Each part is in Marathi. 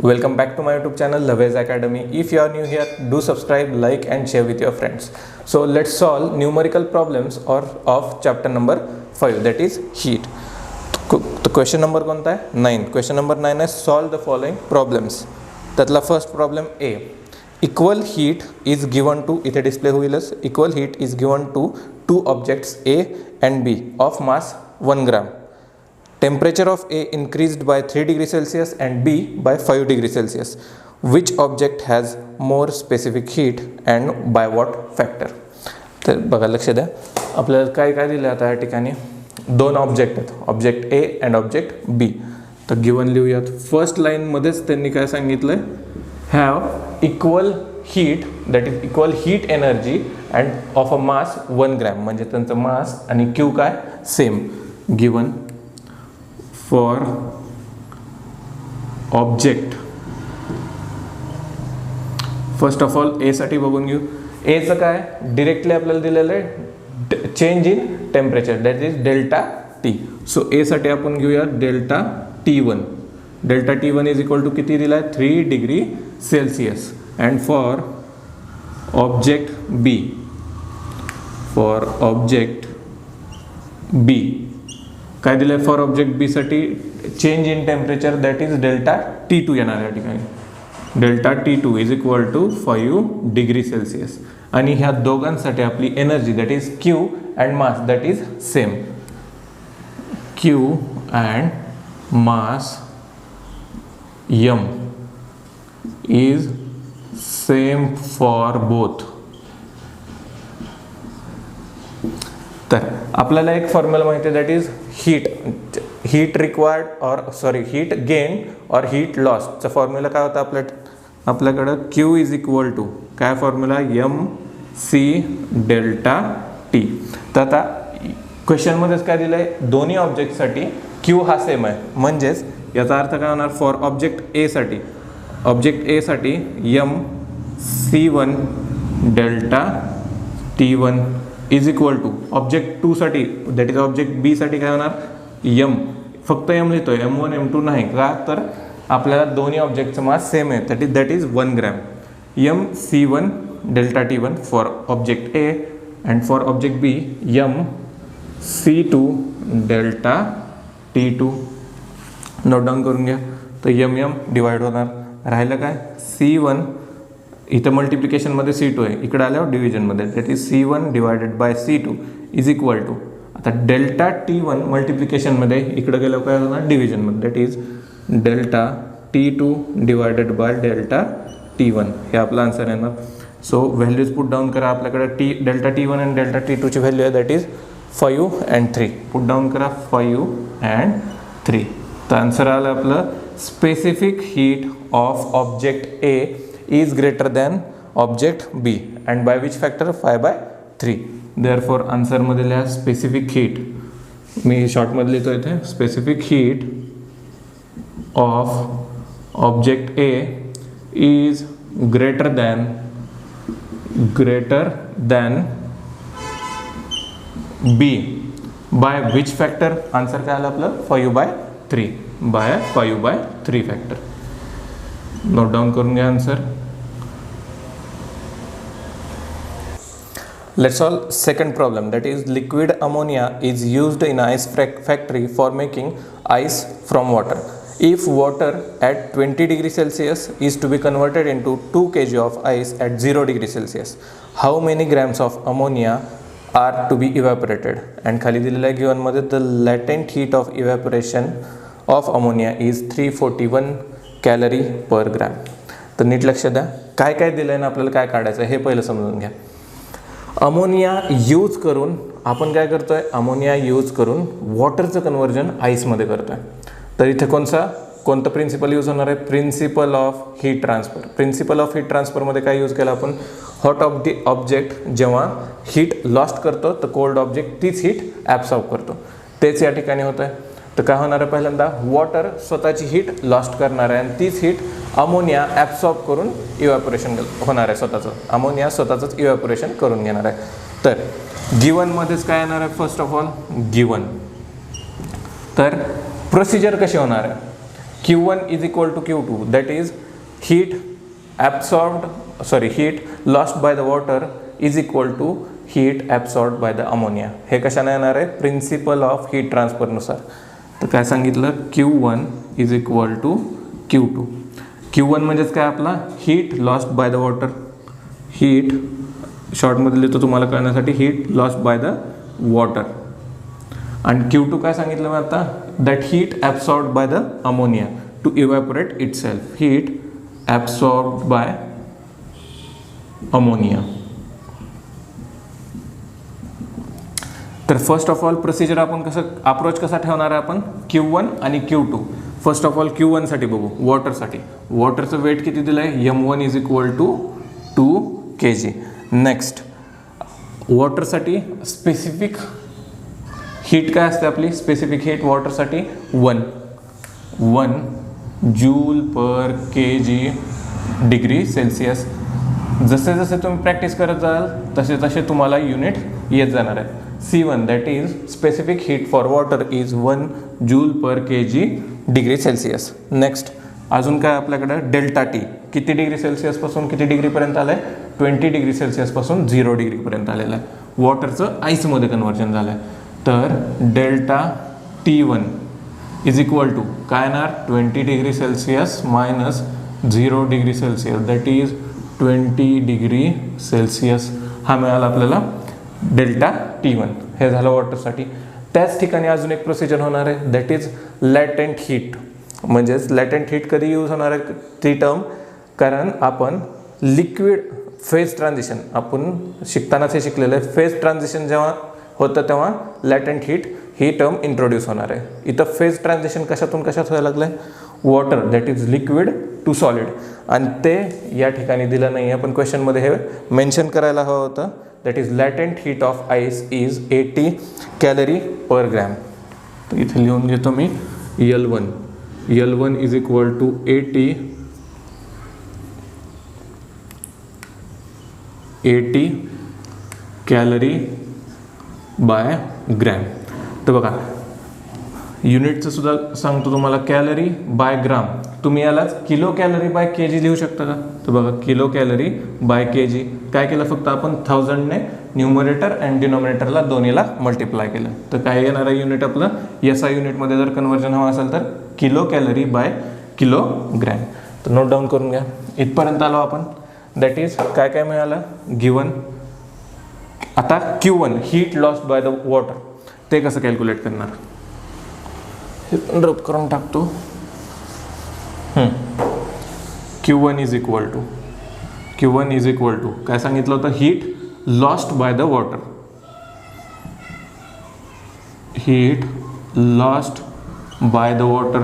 Welcome back to my YouTube channel Lavez Academy. If you are new here, do subscribe, like and share with your friends. So let's solve numerical problems of chapter number 5, that is heat. तो क्वेश्चन नंबर कोणता आहे 9. क्वेश्चन नंबर 9 आहे सॉल्व द फॉलोइंग प्रॉब्लेम्स. त्यातला first problem A. Equal heat is given to, इथे डिस्प्ले होईलच, equal heat is given to two objects A and B of mass 1 gram. Temperature of A increased by 3 degrees Celsius and B by 5 degrees Celsius. Which object has more specific heat and by what factor? तर बघा लक्ष द्या, आपल्याला काय काय दिलं आता या ठिकाणी दोन ऑब्जेक्ट आहेत, object A and object B. तर गिवन लिहूयात. फर्स्ट लाईनमध्येच त्यांनी काय सांगितलं आहे, have equal heat, that is equal heat energy and of a mass 1 gram, म्हणजे त्यांचं मास आणि क्यू काय same. Given for object, first of all A साठी बघून घेऊ. एचं काय डिरेक्टली आपल्याला दिलेलं आहे change in temperature, that is delta T. So A साठी आपण घेऊया delta T1. Delta T1 is equal to किती दिला आहे 3 degree Celsius. And for object B, for object B काय दिलं आहे, फॉर ऑब्जेक्ट बी साठी change in temperature that is delta T2 येणार या ठिकाणी. Delta T2 is equal to 5 degree Celsius. आणि ह्या दोघांसाठी आपली energy that is Q and mass that is same. Q and mass M is same for both. तर आपल्याला एक फॉर्म्युला माहिती आहे दॅट इज हीट रिक्वायर्ड और हीट गेन और हीट लॉसचा फॉर्म्युला काय होता आपल्याकडं क्यू इज इक्वल टू काय फॉर्म्युला MC डेल्टा टी. तर आता क्वेश्चनमध्येच काय दिलं आहे, दोन्ही ऑब्जेक्टसाठी क्यू हा सेम आहे, म्हणजेच याचा अर्थ काय होणार, फॉर ऑब्जेक्ट ए साठी MC1 delta T1 is equal to object 2 साठी दॅट इज ऑब्जेक्ट बी साठी काय होणार M, फक्त M लिहितोय, M1 M2 नाही का, तर आपल्याला दोन्ही ऑब्जेक्टचं मास सेम आहे that is 1 gram. MC1 delta T1 for object A and for object B MC2 delta T2. Note down करून घ्या. तर MM डिवाइड होणार, राहिलं काय C1, इथं मल्टिप्लिकेशनमध्ये C2 आहे, इकडे आल्यावर डिव्हिजनमध्ये that is C1 divided by C2 is equal to, आता डेल्टा T1 मल्टिप्लिकेशनमध्ये इकडे गेल्यावर काय होणार डिव्हिजनमध्ये that is delta T2 divided by delta T1. हे आपला आन्सर येणार. सो व्हॅल्यूज पुट डाऊन करा. आपल्याकडे डेल्टा T1 आणि डेल्टा T2 ची व्हॅल्यू आहे that is 5 and 3. Put down करा 5 and 3. तर आन्सर आलं आपलं specific heat of object A is greater than object B and by which factor 5/3. Therefore आन्सरमध्ये लिहा स्पेसिफिक हीट, मी शॉर्टमध्ये लिहितो इथे, specific heat of object A is greater than B by which factor. Answer काय आलं आपलं 5/3 बाय 5/3 फॅक्टर. नोट डाऊन करून घ्या answer. Let's solve second problem, that is liquid ammonia is used in ice factory for making ice from water. If water at 20 degrees Celsius is to be converted into 2 kg of ice at 0 degrees Celsius, how many grams of ammonia are to be evaporated? And खाली दिलेला आहे गिवन मध्ये the latent heat of evaporation of ammonia is 341 calorie per gram. तर नीट लक्ष द्या, काय काय दिलं आहे ना आपल्याला काय काढायचं हे पहिलं समजून घ्या. अमोनिया यूज करून आपण काय करतोय, अमोनिया यूज करून वॉटरचं कन्वर्जन आईसमध्ये करतोय. तर इथे कोणतं प्रिन्सिपल यूज होणार आहे, principle of heat transfer. Principle of heat ट्रान्सफरमध्ये काय यूज केलं आपण, हॉट ऑब्जेक्ट जेव्हा हीट लॉस्ट करतो तर कोल्ड ऑब्जेक्ट तीच हीट ॲब्सॉर्ब करतो, तेच या ठिकाणी होतं आहे. तर काय होणार आहे, पहिल्यांदा वॉटर स्वतःची हीट लॉस्ट करणार आहे आणि तीच हीट अमोनिया ॲब्सॉर्ब करून इव्हॅपोरेशन होणार आहे, अमोनिया स्वतःचंच इव्हॅपोरेशन करून घेणार आहे. तर गिवनमध्येच काय येणार आहे, फर्स्ट ऑफ ऑल गिवन. तर प्रोसिजर कशी होणार आहे, Q1 is equal to Q2, that is heat lost by the water is equal to heat absorbed by the ammonia. हे कशाने येणार आहे? प्रिन्सिपल ऑफ हीट ट्रान्सफर नुसार. तर काय सांगितलं? Q1 is equal to Q2. Q1 म्हणजेच काय आपला? Heat lost by the water. Heat शॉर्टमध्ये लिहितो तुम्हाला कळण्यासाठी, heat lost by the water. आणि Q2 काय सांगितलं मी आता? That heat absorbed by the ammonia to evaporate itself. Heat absorbed by ammonia. तर फर्स्ट ऑफ ऑल प्रोसिजर आपण कसं अप्रोच कसा ठेवणार आहे आपण? Q1 आणि Q2. First of all Q1 साठी बघू, वॉटरसाठी. वॉटरचं वेट किती दिलं आहे? M1 is equal to 2 kg. Next वॉटरसाठी स्पेसिफिक हीट काय असते आपली? स्पेसिफिक हीट वॉटरसाठी 1 joule per kg degree Celsius. जसे जसे तुम्ही प्रॅक्टिस करत जाल तसे तसे तुम्हाला युनिट येत जाणार आहे. C1 that is specific heat for water is 1 joule per kg degree Celsius. Next अजून काय आपल्याकडं? Delta T. किती डिग्री सेल्सिअसपासून किती डिग्रीपर्यंत आलं आहे? 20 डिग्री सेल्सिअसपासून 0 डिग्रीपर्यंत आलेलं आहे. वॉटरचं आईसमध्ये कन्व्हर्जन झालं आहे. तर delta T1 is equal to काय येणार? 20 degree Celsius minus 0 degree Celsius, that is 20 degree Celsius. हा मिळाला आपल्याला डेल्टा T1. हे झालं वॉटरसाठी. त्याच ठिकाणी अजून एक प्रोसिजर होणार आहे, दॅट इज लॅटेंट हीट. म्हणजेच लॅटेंट हीट कधी यूज होणार आहे ती टर्म? कारण आपण लिक्विड फेज ट्रान्झिशन आपण शिकतानाच हे शिकलेलं आहे. फेज ट्रान्झिशन जेव्हा होतं तेव्हा लॅटेंट हीट ही टर्म इंट्रोड्यूस होणार आहे. इथं फेज ट्रान्झिशन कशातून कशात व्हायला लागलं आहे? Water that is liquid to solid. आणि ते या ठिकाणी दिलं नाही आहे, पण क्वेश्चनमध्ये हे मेन्शन करायला हवं होतं. That is latent heat of ice is 80 calorie per gram. तर इथे लिहून घेतो मी L1 is equal to 80 calorie by gram. तर बघा युनिटचं सुद्धा सांगतो तुम्हाला, कॅलरी बाय ग्राम. तुम्ही यालाच किलो कॅलरी बाय kg लिहू शकता का? तर बघा किलो कॅलरी बाय kg. काय केलं? फक्त आपण 1000ने न्यूमरेटर अँड डिनॉमिनेटरला दोन्हीला मल्टिप्लाय केलं. तर काय येणार आहे युनिट आपलं? SI युनिटमध्ये जर कन्वर्जन हवं असेल तर kilo calorie by kilo gram. तर नोट डाऊन करून घ्या. इथपर्यंत आलो आपण. दॅट इज काय काय मिळालं? गिवन. आता Q1 heat lost by the water, ते कसं कॅल्क्युलेट करणार? ड्रॉप करून टाकतो. Q1 इज इक्वल टू काय सांगितलं होतं? Heat lost by the water. Heat lost by the water.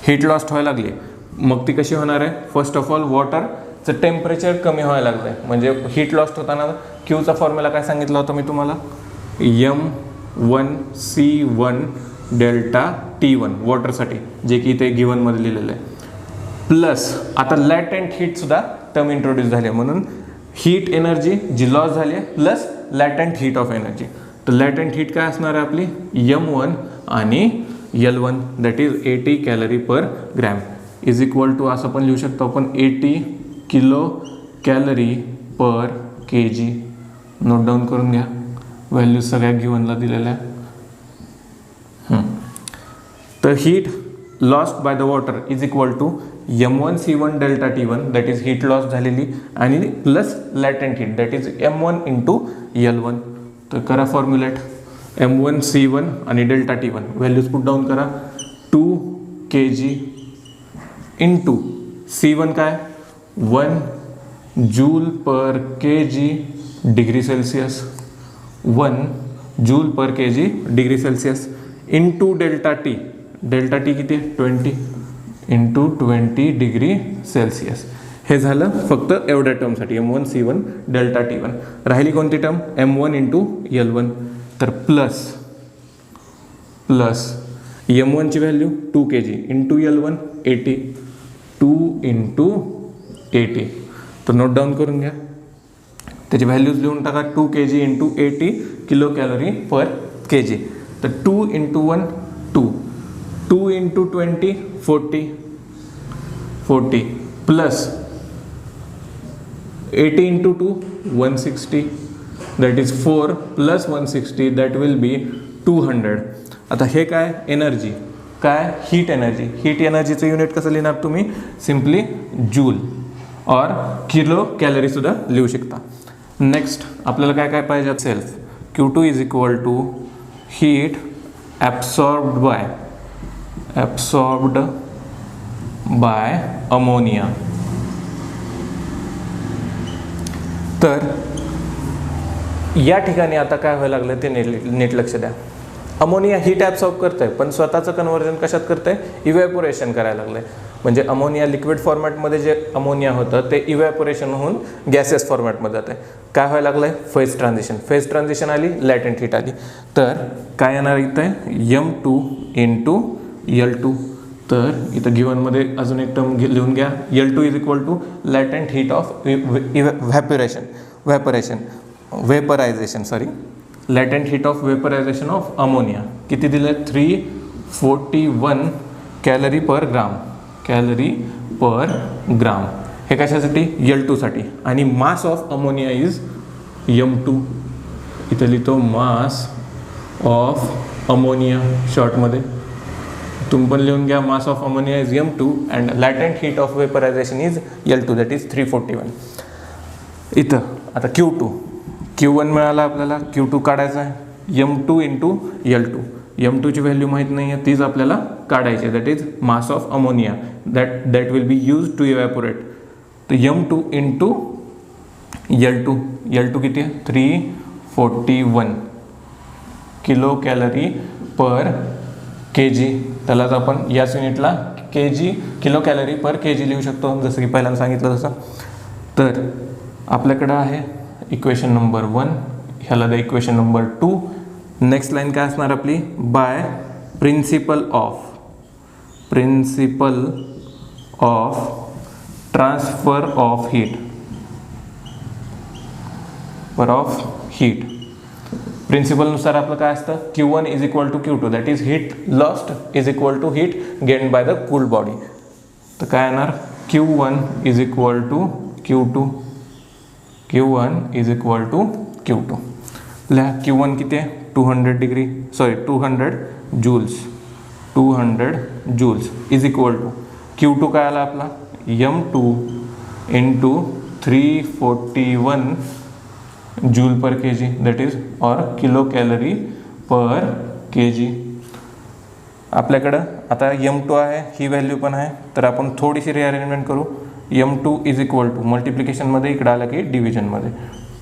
Heat lost व्हायला लागली, मग ती कशी होणार आहे? फर्स्ट ऑफ ऑल वॉटरचं टेम्परेचर कमी व्हायला लागलं आहे. म्हणजे हीट लॉस्ट होताना Qचा फॉर्म्युला काय सांगितलं होतं मी तुम्हाला? M1C1 डेल्टा T1 वॉटरसाठी, जे की इथे गिवनमध्ये लिहिलेलं आहे. प्लस आता लॅटेंट हीटसुद्धा टर्म इंट्रोड्यूस झाली आहे, म्हणून हीट एनर्जी जी लॉस झाली आहे plus latent heat of energy. तर लॅटेंट हीट काय असणार आहे आपली? M1 आणि L1 that is 80 calorie per gram is equal to असं पण लिहू शकतो आपण 80 kilo calorie per kg. Note down करून घ्या. व्हॅल्यूज सगळ्या गिवनला दिलेल्या आहे. तर heat lost by the water is equal to M1C1 delta T1 that is heat loss झालेली आणि plus latent heat that is M1 into L1. तर करा फॉर्म्युलेट. M1C1 आणि delta T1 values put down करा. 2 kg इंटू C1 काय? 1 joule per kg degree Celsius. 1 joule per kg degree Celsius into delta T. Delta T किती? 20 इंटू 20 डिग्री सेल्सिअस. हे झालं फक्त एवढ्या टर्मसाठी M1C1 डेल्टा T1. राहिली कोणती टर्म? M1 into L1. तर प्लस M1ची value 2 kg into L1 80. 2 into 80. तर नोट डाऊन करून घ्या. त्याची व्हॅल्यूज लिहून टाका. 2 kg into 80 kilo calorie per kg. तर 2 × 1 2, 2 × 20 40 plus 80 × 2 160, that is 4 plus 160 that will be 200. आता हे काय एनर्जी, काय हीट एनर्जी. हीट एनर्जीचं युनिट कसं लिहिणार तुम्ही, सिम्पली जूल और किलो कॅलरी सुद्धा लिहू शकता. नेक्स्ट आपल्याला काय काय पाहिजे, self Q2 is equal to heat absorbed by ammonia. तर या ठिकाणी आता काय व्हायला लागलं ते नीट लक्ष द्या. अमोनिया हीट ॲब्सॉर्ब करतंय पण स्वतःचं कन्व्हर्जन कशात करतंय, इव्हॅपोरेशन करायला लागलंय. म्हणजे अमोनिया लिक्विड फॉर्मॅटमध्ये जे अमोनिया होतं ते इव्हॅपोरेशन होऊन गॅसेस फॉर्मॅटमध्ये जातं. काय व्हायला लागलंय, फेज ट्रान्झिशन आली, लॅटेंट हीट आली. तर काय येणार इथं M2 × L2. तर इथं गिवनमध्ये अजून एक टर्म लिहून घ्या, L2 is equal to latent heat of latent heat of vaporization of ammonia. किती दिलं, 341 कॅलरी पर ग्राम. हे कशासाठी, L2 साठी. आणि मास ऑफ अमोनिया इज M2. इथं लिहितो मास ऑफ अमोनिया शॉर्टमध्ये. तुम्ही पण लिहून घ्या, mass of ammonia is M2 and latent heat of vaporization is L2 that is 341. इथं आता Q1 मिळाला आपल्याला, Q2 काढायचा आहे, M2 × L2. M2ची व्हॅल्यू माहीत नाही आहे, तीच आपल्याला काढायची आहे, that is mass of ammonia that will be use to evaporate. तर M2 × L2 किती आहे, 341 किलो कॅलरी पर kg. त्यालाच आपण याच युनिटला किलो कॅलरी पर kg लिहू शकतो, जसं की पहिल्यांदा सांगितलं तसं. तर आपल्याकडं आहे इक्वेशन नंबर 1, ह्याला द्या इक्वेशन नंबर 2. नेक्स्ट लाईन काय असणार आपली, by principle of transfer of heat. प्रिन्सिपलनुसार आपलं काय असतं, Q1 is equal to Q2 that is heat lost is equal to heat gained by the cool body. तर काय येणार, Q1 is equal to Q2. लिहा Q1 किती आहे, 200 joules is equal to Q2 काय आला आपला, M2 × 341 joule per kg that is और किलो कॅलरी पर kg. आपल्याकडं आता M2 आहे, ही व्हॅल्यू पण आहे, तर आपण थोडीशी रिअरेंजमेंट करू. M2 इज इक्वल टू मल्टिप्लिकेशनमध्ये इकडं आलं की डिव्हिजनमध्ये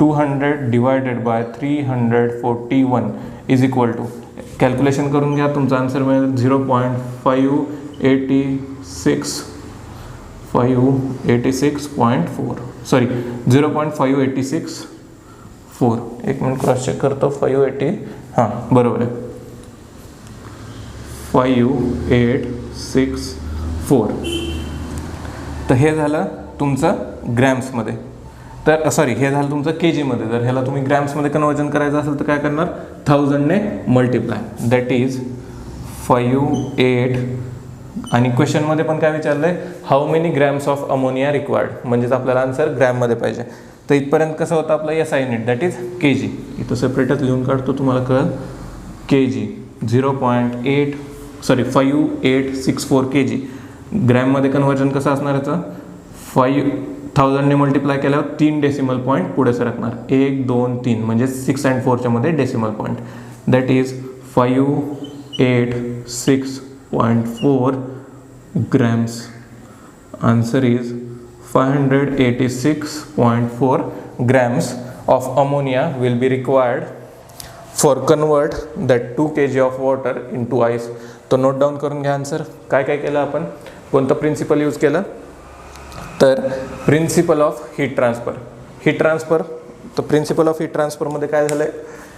200 divided by 341 is equal to, calculation करून घ्या, तुमचा आन्सर मिळेल 0.586.4. एक मिनिट क्रॉस चेक करतो, 580 हां बरोबर आहे, 5864. तर हे झालं तुमचं ग्रॅम्समध्ये. तर सॉरी, हे झालं तुमचं kgमध्ये. जर ह्याला तुम्ही ग्रॅम्समध्ये कन्वर्जन करायचं असेल तर काय करणार, 1000ने मल्टिप्लाय दॅट इज 58. आणि क्वेश्चनमध्ये पण काय विचारलं आहे, how many grams of ammonia required, म्हणजेच आपल्याला आन्सर ग्रॅममध्ये पाहिजे. तर इथपर्यंत कसं होतं आपलं SI unit that is kg. इथं सेपरेटच लिहून काढतो, तुम्हाला कळेल. kg 5864 kg. ग्रॅममध्ये कन्वर्जन कसं असणार याचं, 5000ने मल्टिप्लाय केल्यावर 3 डेसिमल पॉईंट पुढे सरकणार, 1 2 3 म्हणजे 6 and 4च्या मध्ये decimal point that is 586.4 grams. Answer is 586.4 grams of ammonia will be required for convert that 2 kg of water into ice. तो नोट डाऊन करून घ्या आन्सर. काय काय केलं आपण, कोणतं प्रिन्सिपल यूज केलं, तर प्रिन्सिपल ऑफ हीट ट्रान्सफर. तर प्रिन्सिपल ऑफ हीट ट्रान्सफरमध्ये काय झालं,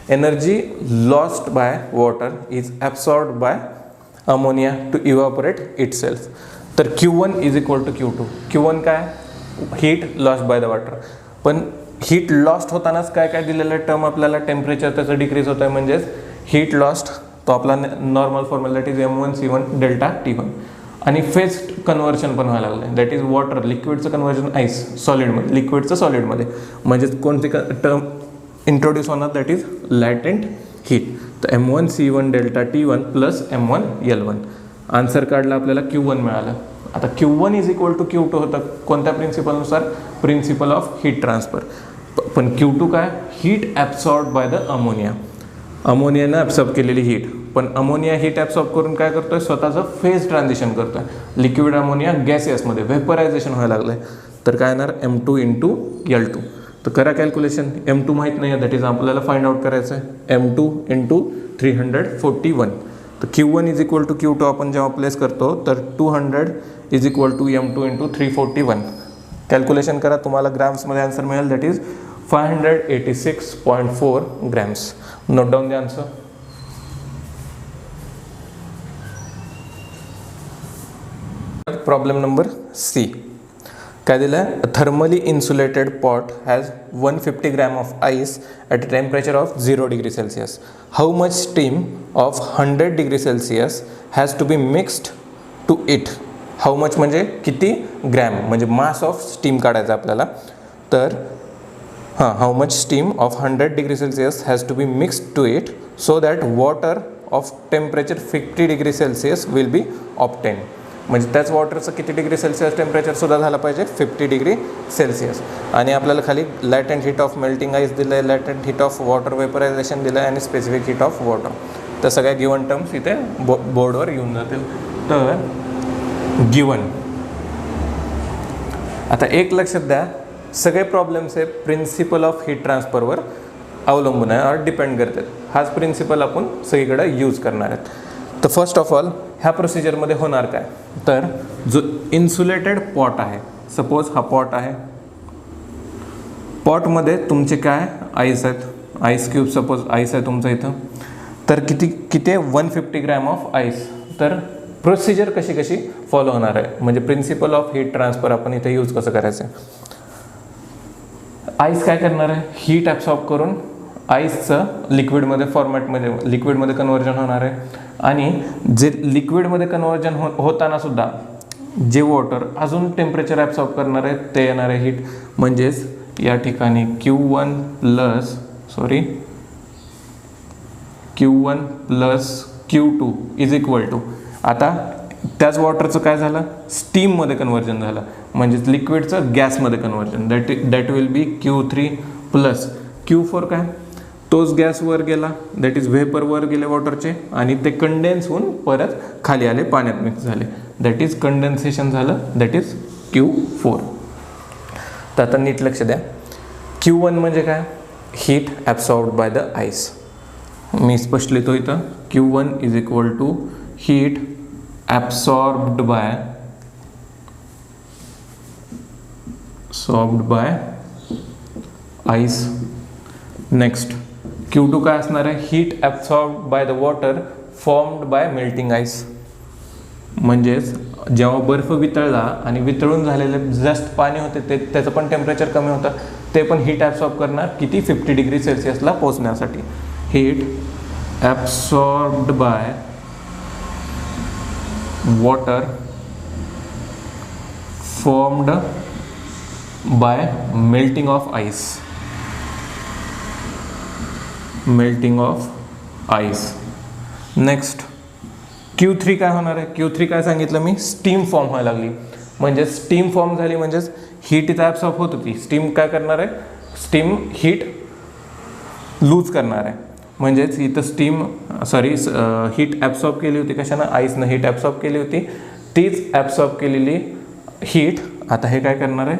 energy lost by water is absorbed by ammonia to evaporate itself. तर Q1 is equal to Q2. Q1 काय, heat lost by the water. पण हीट लॉस्ट होतानाच काय काय दिलेलं टर्म आपल्याला, टेम्परेचर त्याचं डिक्रीज होतं आहे, म्हणजेच हीट लॉस्ट तो आपला normal formula that is M1C1 delta T1. आणि फेज कन्व्हर्शन पण व्हायला लागलं आहे, दॅट इज वॉटर लिक्विडचं कन्व्हर्जन आईस सॉलिडमध्ये, लिक्विडचं सॉलिडमध्ये. म्हणजेच कोणती टर्म इंट्रोड्यूस होणार, दॅट इज लॅटेंट हीट. तर M1C1 delta T1 plus M1L1. Answer काढला आपल्याला Q1 मिळालं. आता Q1 is equal to Q2 होतं कोणत्या प्रिन्सिपलनुसार, प्रिन्सिपल ऑफ हीट ट्रान्सफर. पण Q2 काय, heat absorb by the ammonia, अमोनियानं ॲब्सॉर्ब केलेली हीट. पण अमोनिया हीट ॲब्सॉर्ब करून काय करतोय, स्वतःचं फेज ट्रान्झिशन करतोय, लिक्विड अमोनिया गॅसियसमध्ये व्हेपरायझेशन व्हायला लागलं आहे. तर काय येणार, M2 इंटू L2. तर करा कॅल्क्युलेशन. M2 माहीत नाही आहे, दॅट इज आपल्याला फाइंड आउट करायचं आहे. M2 into 341. तर Q1 is equal to Q2 आपण जेव्हा प्लेस करतो तर 200 is equal to M2 into 341. Calculation करा, तुम्हाला ग्रॅम्समध्ये आन्सर मिळेल, that is 586.4 grams. Note down the answer. Problem number C. काय दिलं आहे, thermally insulated pot has 150 gram of ice at a temperature of 0 degree Celsius. How much steam of 100 degree Celsius has to be mixed to it. How much म्हणजे किती ग्रॅम, म्हणजे मास ऑफ स्टीम काढायचं आपल्याला. तर how much steam of 100 degree Celsius has to be mixed to it so that water of temperature 50 degree Celsius will be obtain. म्हणजे त्याच वॉटरचं किती डिग्री सेल्सिअस टेम्परेचरसुद्धा झालं पाहिजे, 50 डिग्री सेल्सिअस. आणि आपल्याला खाली लॅटेंट हीट ऑफ मेल्टिंग आईस दिलं आहे, लॅटेंट हीट ऑफ वॉटर वेपरायझेशन दिलं आहे आणि स्पेसिफिक हीट ऑफ वॉटर. तर सगळ्या गिवन टर्म्स इथे बोर्डवर येऊन जातील. तर गिवन, आता एक लक्षात द्या, सगळे प्रॉब्लेम्स हे प्रिन्सिपल ऑफ हीट ट्रान्सफरवर अवलंबून आहे और डिपेंड करतात. हाच प्रिन्सिपल आपण सगळीकडे यूज करणार आहेत. तर फर्स्ट ऑफ ऑल ह्या प्रोसिजरमध्ये होणार काय, तर जो इन्सुलेटेड पॉट आहे, सपोज हा पॉट आहे, पॉटमध्ये तुमचे काय आईस आहेत, आईस क्यूब, सपोज आईस आहे तुमचं इथं. तर किती 150 ग्रॅम ऑफ आईस. तर प्रोसिजर कशी फॉलो होणार आहे, म्हणजे प्रिन्सिपल ऑफ हीट ट्रान्सफर आपण इथे यूज कसं करायचं आहे. आईस काय करणार आहे, हीट ॲब्सॉर्ब करून आईसचं लिक्विडमध्ये फॉर्मॅटमध्ये लिक्विडमध्ये कन्व्हर्जन होणार आहे. आणि जे लिक्विडमध्ये कन्व्हर्जन होताना सुद्धा जे वॉटर अजून टेम्परेचर ॲब्सॉर्ब करणार आहे ते येणार आहे हीट. म्हणजेच या ठिकाणी Q1 plus Q2 is equal to, आता त्याच वॉटरचं काय झालं, स्टीममध्ये कन्व्हर्जन झालं, म्हणजेच लिक्विडचं गॅसमध्ये conversion, that will be Q3 plus Q4 काय, तोच गॅस वर गेला, दॅट इज व्हेपर वर गेले वॉटरचे आणि ते कंडेन्स होऊन परत खाली आले, पाण्यात मिक्स झाले, दॅट इज कंडेन्सेशन झालं, दॅट इज Q4. तर आता नीट लक्ष द्या, Q1 म्हणजे काय, heat absorbed by the ice. मी स्पष्ट लिहितो इथं, Q1 is equal to heat absorbed by ice. Next Q2 काय असणार आहे, heat absorbed by the water formed by melting ice. म्हणजेच जेव्हा बर्फ वितळला आणि वितळून झालेले जस्ट पाणी होते ते त्याचं पण टेम्परेचर कमी होतं, ते पण हीट ॲब्सॉर्ब करणार किती, 50 डिग्री सेल्सिअसला पोहोचण्यासाठी. Heat absorbed by water formed by melting of ice. Next Q3 काय होणार आहे, Q3 काय सांगितलं मी, स्टीम फॉर्म व्हायला लागली. म्हणजे स्टीम फॉर्म झाली म्हणजेच हीट इथं ॲब्सॉर्ब होत होती, स्टीम काय करणार आहे, स्टीम हीट लूज करणार आहे. म्हणजेच इथं हीट ॲब्सॉर्ब केली होती, कशानं, आईसनं हीट ॲब्सॉर्ब केली होती, तीच ॲब्सॉर्ब केलेली हीट आता हे काय करणार आहे,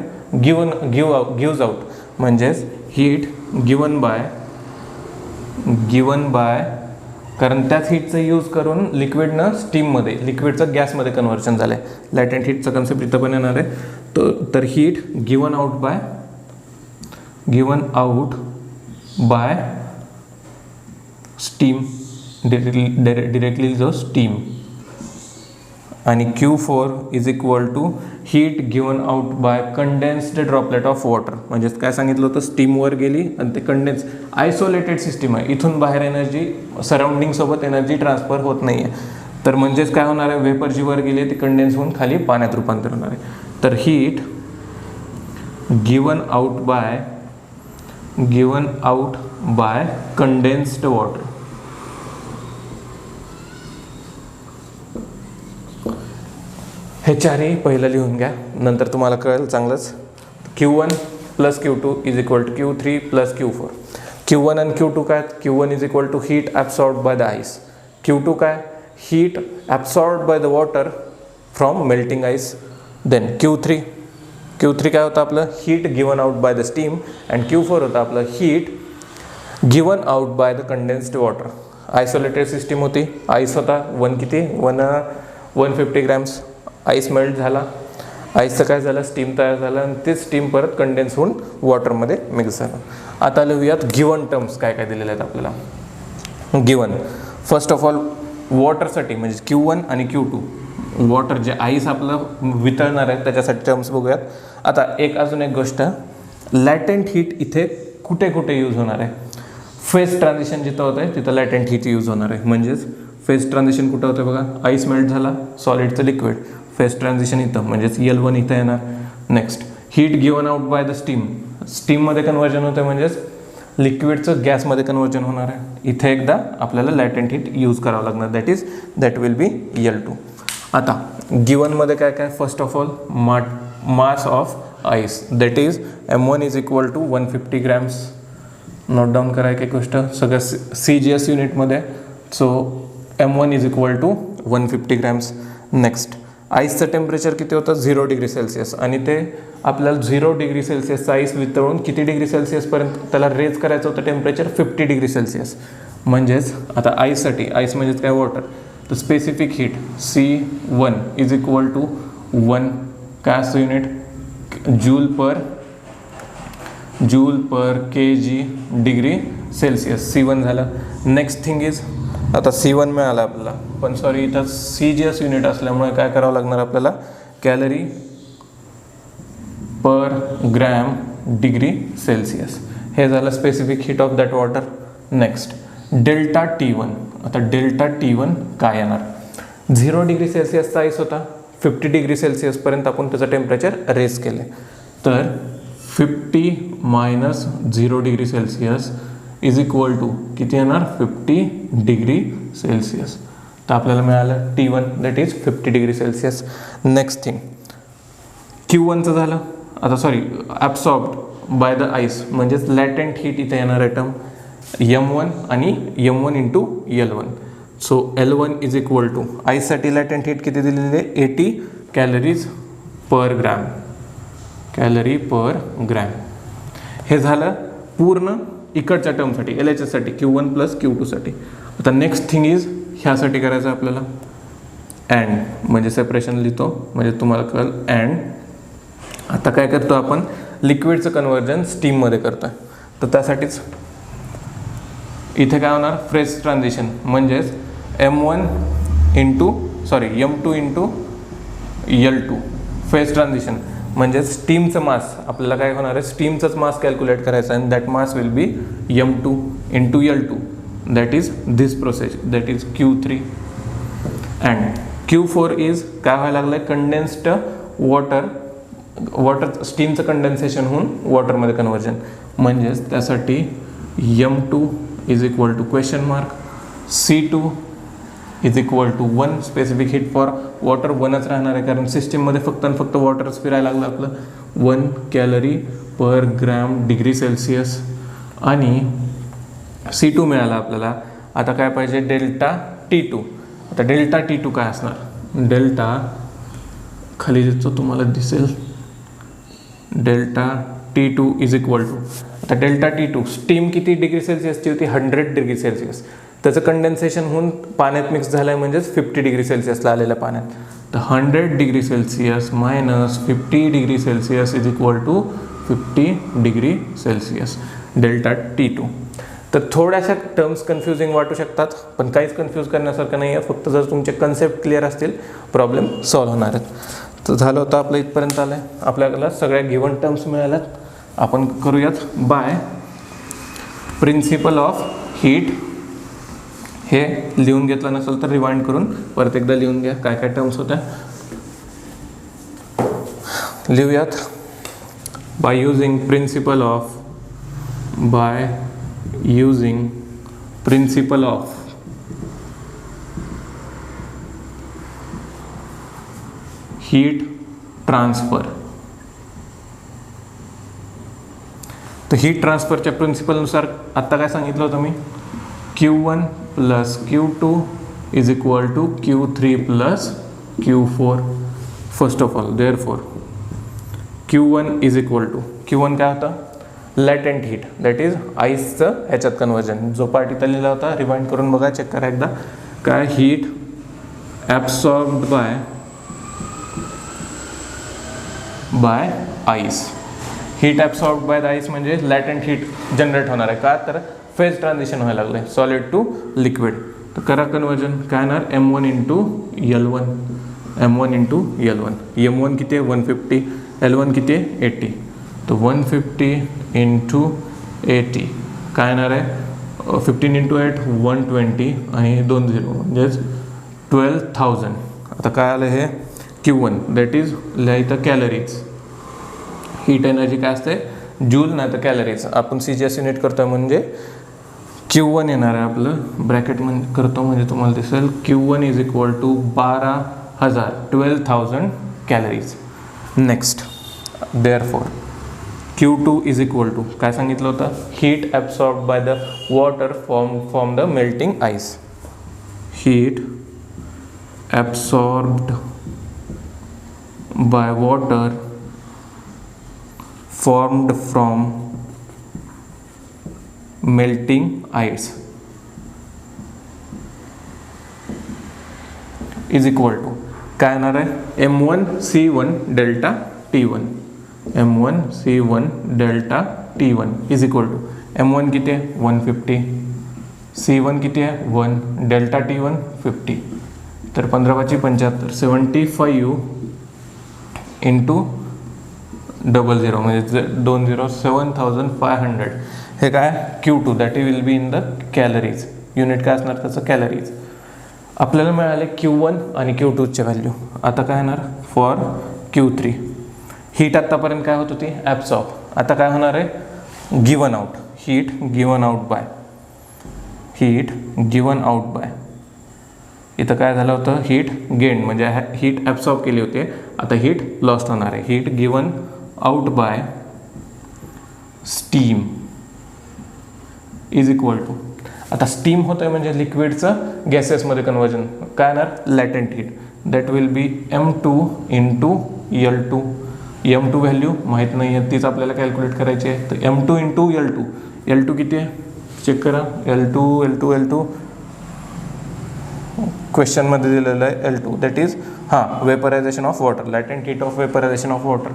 गिव्ज आउट. म्हणजेच हीट गिवन बाय कारण त्याच हीटचं यूज करून लिक्विडनं स्टीममध्ये, लिक्विडचं गॅसमध्ये कन्व्हर्शन झालं आहे. लॅटेंट हीटचा कन्सेप्ट इथं पण येणार आहे. तर heat given out by steam, directly जो स्टीम. आणि Q4 is equal to heat given out by condensed droplet of water. म्हणजेच काय सांगितलं होतं, स्टीमवर गेली आणि ते कंडेन्स आयसोलेटेड सिस्टीम आहे, इथून बाहेर एनर्जी सराउंडिंगसोबत एनर्जी ट्रान्सफर होत नाही आहे. तर म्हणजेच काय होणार आहे, वेपर जी वर गेली ती कंडेन्स होऊन खाली पाण्यात रूपांतर होणार आहे. तर heat given out by condensed water. हे चारही पहिलं लिहून घ्या, नंतर तुम्हाला कळेल चांगलंच. Q1 plus Q2 is equal to Q3 plus Q4. Q1 आणि Q2 काय, Q1 is equal to heat absorbed by the ice. Q2 काय, heat absorbed by the water from melting ice. Then Q3 काय होतं आपलं, heat given out by the steam. And Q4 होतं आपलं heat given out by the condensed water. Isolated system होती, आईस होता 150 ग्रॅम्स आईस मेल्ट झाला, आईसचं काय झालं, स्टीम तयार झालं आणि ते स्टीम परत कंडेन्स होऊन वॉटरमध्ये मिक्स झालं. आता लिहूयात गिवन टर्म्स काय काय दिलेले आहेत आपल्याला. गिवन फर्स्ट ऑफ ऑल वॉटरसाठी म्हणजे Q1 आणि Q2, वॉटर जे आईस आपलं वितळणार आहे त्याच्यासाठी टर्म्स बघूयात. आता अजून एक गोष्ट, लॅटेंट हीट इथे कुठे कुठे यूज होणार आहे. फेज ट्रान्झिशन जिथं होतं आहे तिथं लॅटेंट हीट यूज होणार आहे. म्हणजेच फेज ट्रान्झिशन कुठं होतं बघा, आईस मेल्ट झाला, सॉलिडचं लिक्विड, फेज ट्रान्झिशन इथं म्हणजेच L1 इथं येणार. Next heat given out by the steam, स्टीममध्ये कन्वर्जन होतं म्हणजेच लिक्विडचं गॅसमध्ये कन्वर्जन होणार आहे. इथे एकदा आपल्याला लॅटेंट हीट यूज करावं लागणार, दॅट विल बी L2. आता गिवनमध्ये काय काय, first of all mass of ice that is M1 is equal to 150 grams. Note down करा एक गोष्ट सगळं CGS युनिटमध्ये. So M1 is equal to 150 grams. Next आईसचं टेम्परेचर किती होतं, 0 डिग्री सेल्सिअस. आणि ते आपल्याला 0 डिग्री सेल्सिअसचं आईस वितळून किती डिग्री सेल्सिअसपर्यंत त्याला रेज करायचं होतं टेम्परेचर, 50 डिग्री सेल्सिअस. म्हणजेच आता आईससाठी, आईस म्हणजेच काय, वॉटर, तर specific heat C1 is equal to 1 काय असतं unit, joule per kg degree Celsius. C1 झालं. नेक्स्ट थिंग इज, आता C1 मिळाला आपल्याला, पण सॉरी इथं CGS युनिट असल्यामुळे काय करावं लागणार आपल्याला, calorie per gram degree Celsius. हे झालं specific heat of that water. Next delta T1. आता डेल्टा T1 काय येणार, 0 डिग्री सेल्सिअसचा आईस होता, 50 डिग्री सेल्सिअसपर्यंत आपण त्याचं टेम्परेचर रेस केले. तर 50 minus 0 degree Celsius is equal to किती येणार, 50 डिग्री सेल्सिअस. तर आपल्याला मिळालं T1 that is 50 degree Celsius. Next thing Q1चं झालं. आता sorry absorbed by the ice म्हणजेच लॅटेंट हीट इथे येणार आहे टर्म M1 आणि M1 into L1. So L1 is equal to आईससाठी लॅटेंट हीट किती दिलेली आहे, 80 कॅलरीज पर ग्रॅम. हे झालं पूर्ण इकडच्या टर्मसाठी, LHSसाठी, Q1 प्लस Q2साठी. आता नेक्स्ट थिंग इज ह्यासाठी करायचं आपल्याला अँड, म्हणजे सेपरेशन लिहितो म्हणजे तुम्हाला कळेल. अँड आता काय करतो आपण, लिक्विडचं कन्वर्जन स्टीममध्ये करतो आहे. तर त्यासाठीच इथे काय होणार, फेज ट्रान्झिशन म्हणजेच M2 into L2 phase transition म्हणजे स्टीमचं मास आपल्याला काय होणार आहे, स्टीमचंच मास कॅल्क्युलेट करायचं आहे. That mass will be M2 into L2 that is this process that is Q3. And Q4 is काय व्हायला लागलं आहे, कंडेन्स्ड वॉटर स्टीमचं कंडेन्सेशन होऊन वॉटरमध्ये कन्वर्जन. म्हणजेच त्यासाठी M2 is equal to question mark, C2 is equal to 1 specific heat for water 1च राहणार आहे कारण सिस्टीममध्ये फक्त आणि फक्त वॉटरच फिरायला लागलं आपलं. 1 calorie per gram degree Celsius. आणि C2 मिळाला आपल्याला. आता काय पाहिजे, डेल्टा T2. आता डेल्टा T2 काय असणार, डेल्टा खाली जो तुम्हाला दिसेल delta T2 is equal to, आता डेल्टा T2 स्टीम किती डिग्री सेल्सिअसची होती, 100 डिग्री सेल्सिअस. त्याचं कंडेन्सेशन होऊन पाण्यात मिक्स झालं आहे म्हणजेच 50 डिग्री सेल्सिअसला आलेल्या पाण्यात. तर 100 degree Celsius minus 50 degree Celsius is equal to 50 degree Celsius delta T2. तर थोड्याशा टर्म्स कन्फ्युजिंग वाटू शकतात, पण काहीच कन्फ्यूज करण्यासारखं नाही आहे. फक्त जर तुमचे कन्सेप्ट क्लिअर असतील प्रॉब्लेम सॉल्व्ह होणार आहेत. तर झालं होतं आपलं इथपर्यंत आलं आहे. आपल्याला सगळ्या गिवन टर्म्स मिळाल्यात. आपण करूयात बाय प्रिन्सिपल ऑफ हीट. हे लिहून घेतलं नसेल तर रिवाइंड करून परत एकदा लिहून घ्या काय काय टर्म्स होत्या. लिहूयात. By using principle of heat transfer. तर हीट ट्रान्सफरच्या प्रिन्सिपलनुसार आत्ता काय सांगितलं होतं मी, Q1 plus Q2 is equal to Q3 plus Q4. First of all therefore Q1 is equal to, Q1 काय होता, लॅटेंट हीट, दॅट इज आईसचं ह्याच्यात कन्वर्जन. जो पार्ट इथं लिहिला होता रिवाइंड करून बघा, चेक करा एकदा. काय, heat absorbed by ice. Heat absorbed by the ice म्हणजे लॅटेंट हीट जनरेट होणार आहे. का तर फेज ट्रान्झिशन व्हायला लागलं आहे सॉलिड टू लिक्विड. तर करा कन्वर्जन. काय येणार, M1 into L1. M1 into L1. M1 किती आहे 150, L1 किती आहे 80. तर 150 इंटू 80 काय येणार आहे 15 इंटू 8 120 आणि 2 0 म्हणजेच 12,000. आता काय आलं हे Q1 दॅट इज लिहायचं कॅलरीज. हीट एनर्जी काय असते, जूल नाही तर कॅलरीज. आपण CGS युनिट करतोय म्हणजे Q1 येणार आहे आपलं ब्रॅकेट म्हणजे करतो म्हणजे तुम्हाला दिसेल Q1 is equal to 12,000 calories. Next therefore Q2 is equal to काय सांगितलं होतं, heat absorbed by the water from the melting ice. Heat absorbed by water formed from melting ice is equal to काय येणार आहे M1C1 delta T1. M1C1 delta T1 is equal to M1 किती आहे 150, C1 किती आहे 1, डेल्टा T1 50. तर 15×75 75 इंटू 00 म्हणजे 20 7500. हे काय Q2 that will be in the calories. Unit काय असणार त्याचं कॅलरीज. आपल्याला मिळाले Q1 आणि Q2चे व्हॅल्यू. आता काय येणार फॉर Q3. हीट आत्तापर्यंत काय होत होती ॲब्सॉर्ब, आता काय होणार आहे given out. Heat given out by इथं काय झालं होतं हीट गेन म्हणजे हीट ॲब्सॉर्ब केली होती, आता हीट लॉस्ट होणार आहे. Heat given out by steam is equal to, आता स्टीम होतं आहे म्हणजे लिक्विडचं गॅसेसमध्ये कन्वर्जन. काय येणार latent heat that will be M2 into L2. M2 value माहीत नाही आहे तीच आपल्याला कॅल्क्युलेट करायची आहे. तर M2 इंटू L2 किती आहे चेक करा. L2 क्वेश्चनमध्ये दिलेलं आहे L2 that is vaporization of water, latent heat of vaporization of water.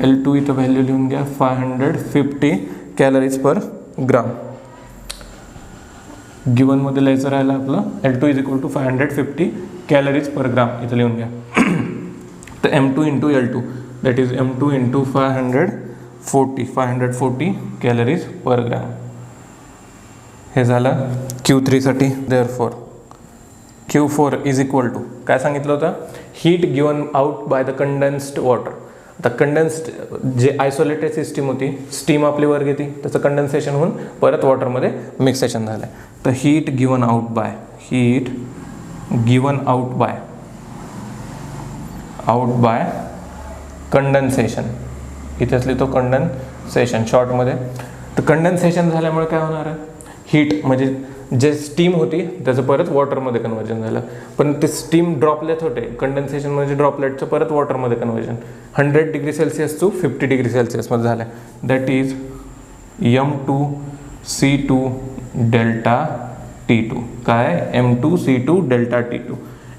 L2 इथं व्हॅल्यू लिहून घ्या 550 कॅलरीज पर ग्राम. गिवनमध्ये लिहायचं राहिलं आपलं L2 is equal to 550 calories per gram इथं लिहून घ्या. तर M2 into L2 that is M2 into 540 calories per gram. हे झालं Q3साठी. Therefore Q4 is equal to काय सांगितलं होतं, heat given out by the condensed water. आता कंडेन्स्ड जे आयसोलेटेड सिस्टीम होती, स्टीम आपली वर घेते त्याचं कंडेन्सेशन होऊन परत वॉटरमध्ये मिक्सेशन झालं आहे. तर heat given out bye condensation, इथेच लिहितो कंडेन्सेशन शॉर्टमध्ये. तर कंडेन्सेशन झाल्यामुळे काय होणार आहे, हीट म्हणजे जे स्टीम होती त्याचं परत वॉटरमध्ये कन्वर्जन झालं. पण ते स्टीम ड्रॉपलेट होते, कंडेन्सेशन म्हणजे ड्रॉपलेटचं परत वॉटरमध्ये conversion 100 degree Celsius to 50 degree सेल्सिअसमध्ये झालं. That is M2C2 delta T2. काय M2C2 डेल्टा T2.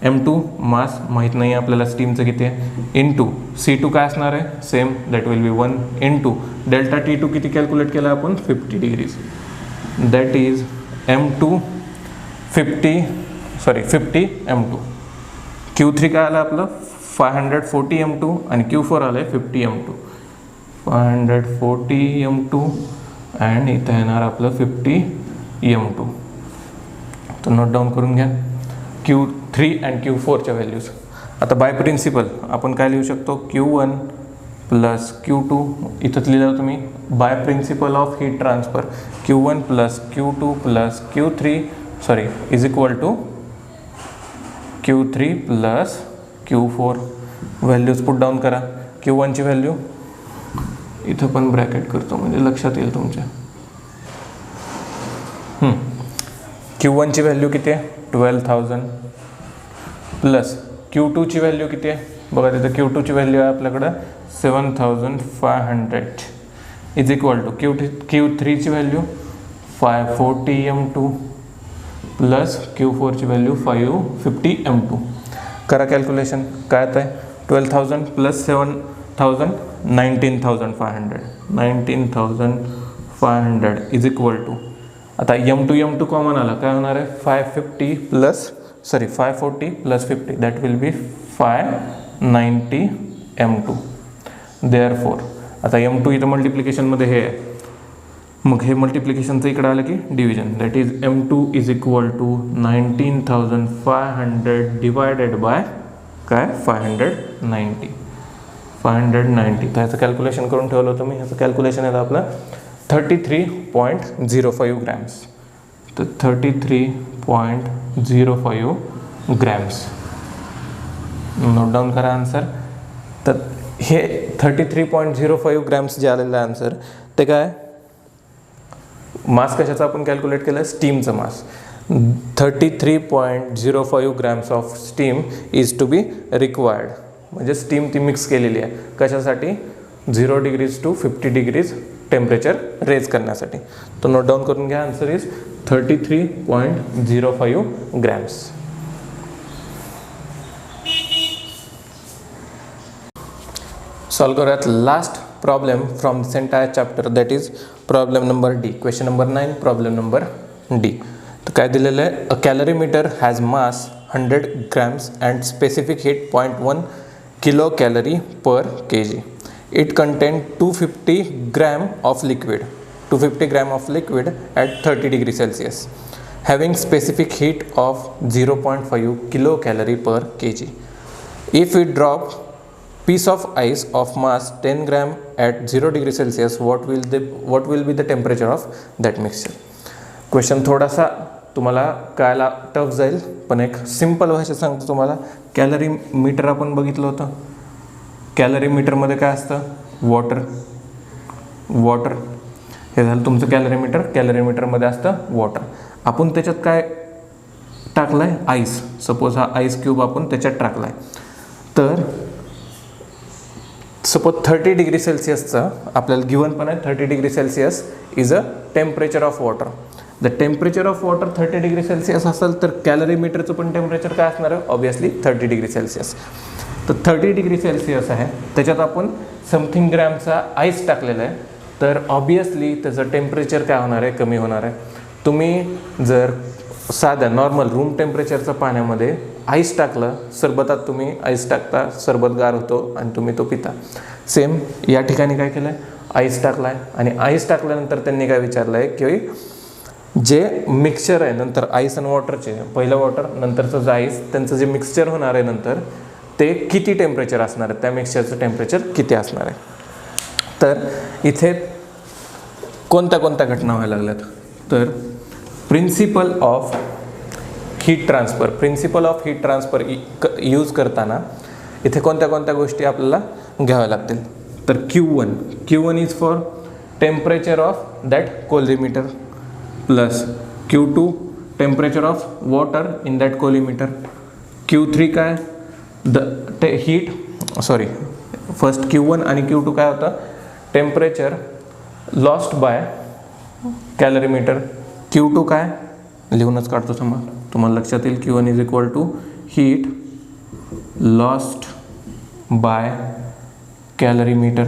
M2 मास माहीत नाही आपल्याला स्टीमचं किती आहे, इंटू C2 काय असणार आहे same that will B 1 into delta T2 किती कॅल्क्युलेट केला आपण 50 degrees. that is M2 50 M2. Q3 काय आलं आपलं 540 M2 आणि Q4 आलं आहे 50 M2. 540 M2 आणि इथं येणार आपलं 50 M2. तर नोट डाऊन करून घ्या Q3 आणि Q4च्या व्हॅल्यूज. आता बाय प्रिन्सिपल आपण काय लिहू शकतो, Q1 प्लस Q2, इथंच लिहिलं तुम्ही by principle of heat transfer, Q1 plus Q2 plus Q3 is equal to Q3 plus Q4. Values put down करा. Q1ची व्हॅल्यू इथं पण ब्रॅकेट करतो म्हणजे लक्षात येईल तुमच्या. Q1ची व्हॅल्यू किती आहे 12,000 प्लस Q2ची व्हॅल्यू किती आहे बघा, तिथं Q2ची व्हॅल्यू आहे आपल्याकडं 7,500 इज इक्वल टू Q3ची व्हॅल्यू 540 M2 प्लस Q4ची व्हॅल्यू 550 M2. करा कॅल्क्युलेशन. काय येत आहे 12,000 प्लस 7,000 19,500 इज इक्वल टू, आता M2 कॉमन आला काय होणार आहे 540 plus 50 that will B 590 M2. Therefore आता M2 इथं मल्टिप्लिकेशनमध्ये हे आहे, मग हे मल्टिप्लिकेशनचं इकडं आलं की division, that is M2 is equal to 19,500 divided by काय 590. तर ह्याचं कॅल्क्युलेशन करून ठेवलं होतं मी. ह्याचं कॅल्क्युलेशन येतं आपलं 33.05 ग्रॅम्स. तर 33.05 ग्रॅम्स. नोट डाऊन करा आन्सर. तर हे 33.05 ग्रॅम्स जे आलेलं आहे आन्सर ते काय, मास कशाचं आपण कॅल्क्युलेट केलं, स्टीमचं mass. 33.05 grams of steam is to be required, म्हणजे स्टीम ती मिक्स केलेली आहे कशासाठी 0 degrees to 50 degrees temperature raise करण्यासाठी. तो नोट डाऊन करून घ्या. Answer is 33.05 grams. सॉल्व करूयात last problem from this entire chapter, that is problem number D. Question number 9, problem number D. तर काय दिलेलं आहे, a calorimeter has mass 100 grams and specific heat 0.1 kilo calorie per kg. It contained 250 gram of liquid at 30 degrees Celsius, having specific heat of 0.5 kilocalorie per kg. If we drop piece of ice of mass 10 gram at 0 degrees Celsius, what will be the temperature of that mixture? Question थोडासा तुम्हाला कळायला टफ जाईल, पण एक सिंपल भाषेत सांगतो तुम्हाला. कॅलरी मीटर आपण बघितलं होतं. कॅलरी मीटरमध्ये काय असतं, वॉटर. हे झालं तुमचं कॅलरी मीटर. कॅलरी मीटरमध्ये असतं वॉटर. आपण त्याच्यात काय टाकलं आहे, आईस. सपोज हा आईस क्यूब आपण त्याच्यात टाकला आहे. तर सपोज 30 डिग्री सेल्सिअसचं आपल्याला गिवन पण आहे, 30 degree Celsius is a temperature of water. The temperature of water 30 degree Celsius असेल तर कॅलरी मीटरचं पण टेम्परेचर काय असणार आहे, ऑब्वियसली 30 डिग्री सेल्सिअस. तर 30 डिग्री सेल्सिअस आहे, त्याच्यात आपण समथिंग ग्रॅमचा आईस टाकलेला आहे, तर ऑब्वियसली त्याचं टेम्परेचर काय होणार आहे, कमी होणार आहे. तुम्ही जर साध्या नॉर्मल रूम टेम्परेचरचं पाण्यामध्ये आईस टाकलं, सरबतात तुम्ही आईस टाकता, सरबत गार होतो आणि तुम्ही तो पिता. सेम या ठिकाणी काय केलं आहे, आईस टाकला आहे. आणि आईस टाकल्यानंतर त्यांनी काय विचारलं आहे की जे मिक्सचर आहे नंतर आईस आणि वॉटरचे, पहिलं वॉटर नंतरचं जे आईस, त्यांचं जे मिक्सचर होणार आहे नंतर ते किती टेम्परेचर असणार आहे, त्या मिक्सचरचं टेम्परेचर किती असणार आहे. तर इथे कोणत्या घटना व्हायला लागल्यात, तर principle of heat transfer use करताना इथे कोणत्या गोष्टी आपल्याला घ्याव्या लागतील. तर Q1 is for temperature of that calorimeter plus Q2 temperature of water in that calorimeter. Q3 काय फर्स्ट Q1 आणि Q2 काय होतं, टेम्परेचर लॉस्ट बाय कॅलरीमीटर. Q2 काय लिहूनच काढतो तुम्हाला लक्षात येईल. Q1 is equal to heat lost by calorimeter.